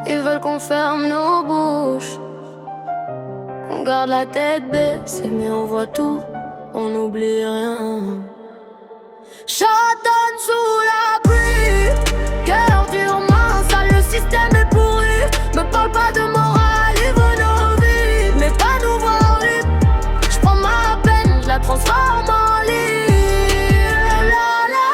Ils veulent qu'on ferme nos bouches, on garde la tête baissée, mais on voit tout, on n'oublie rien. Chantonne sous la pluie, cœur dur, mince, sale, le système est pourri. Me parle pas de morale, il veut nos vies, mais pas nous voir libres. J'prends ma peine, je la transforme en lyre. La la la,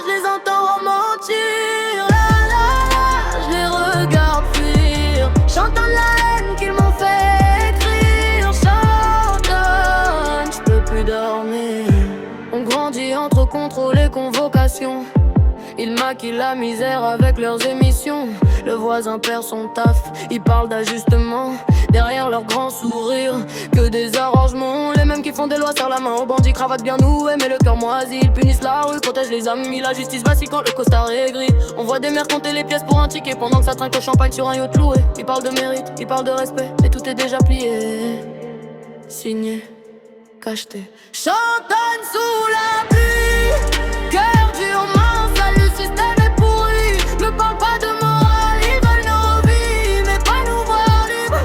je les entends mentir. La la la, je les regarde fuir. Chantonne la haine qu'ils m'ont fait écrire. Chantonne, je peux plus dormir. On grandit entre contrôle et convocation. Ils maquillent la misère avec leurs émissions. Le voisin perd son taf, ils parlent d'ajustement derrière leur grand sourire, que des arrangements. Les mêmes qui font des lois serrent la main aux bandits, cravate bien nouée mais le cœur moisi. Ils punissent la rue, protègent les amis. La justice vacille quand le costard est gris. On voit des mères compter les pièces pour un ticket pendant que ça trinque au champagne sur un yacht loué. Ils parlent de mérite, ils parlent de respect, et tout est déjà plié, signé, cacheté. Chantonne sous la pluie, cœur dur, mince, sale, le système est pourri. Me parle pas de morale, ils veulent nos vies, mais pas nous voir libres.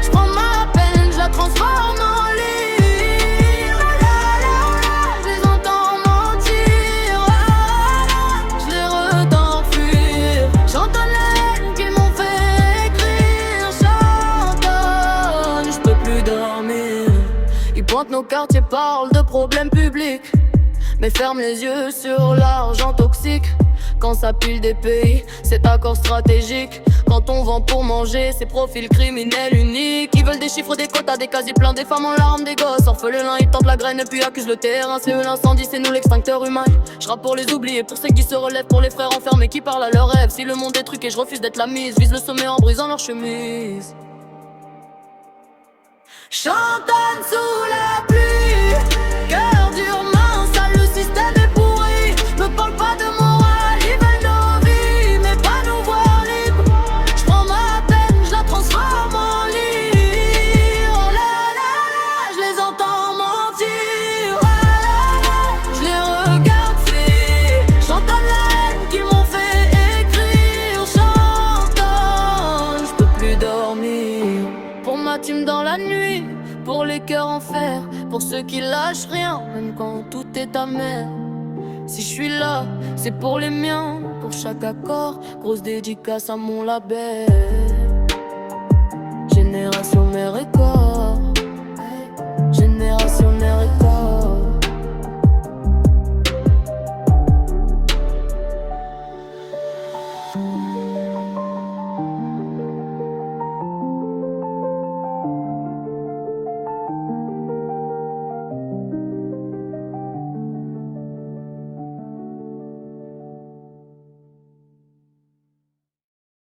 J'prends ma peine, je la transforme en lyre. La la la, je les entends mentir. La la, je les retends fuir. Chantonne la haine qu'ils m'ont fait écrire. Chantonne, je peux plus dormir. Ils pointent nos quartiers, parlent de problèmes publics, mais ferme les yeux sur l'argent toxique. Quand ça pile des pays, c'est accord stratégique. Quand on vend pour manger, c'est profils criminels uniques. Ils veulent des chiffres, des quotas, des casiers pleins, des femmes en larmes, des gosses orphelins. Ils tentent la graine et puis accusent le terrain. C'est eux l'incendie, c'est nous l'extincteur humain. J'rappe pour les oubliés, pour ceux qui se relèvent, pour les frères enfermés qui parlent à leurs rêves. Si le monde est truqué, je refuse d'être la mise. Vise le sommet en brisant leur chemise. Chantonne sous la pluie, cœur dur, mince, sale, le système est pourri. Me parle pas de morale, ils veulent nos vies, mais pas nous voir libres. J'prends ma peine, je la transforme en lyre. Oh la la la, je les entends mentir. Oh la la, je les regarde fuir. Chantonne la haine qu'ils m'ont fait écrire. Chantonne, je peux plus dormir. Pour ma team dans la nuit, pour les cœurs en fer, pour ceux qui lâchent rien, même quand tout est amer. Si je suis là, c'est pour les miens, pour chaque accord, grosse dédicace à mon label. Génération mère et corps.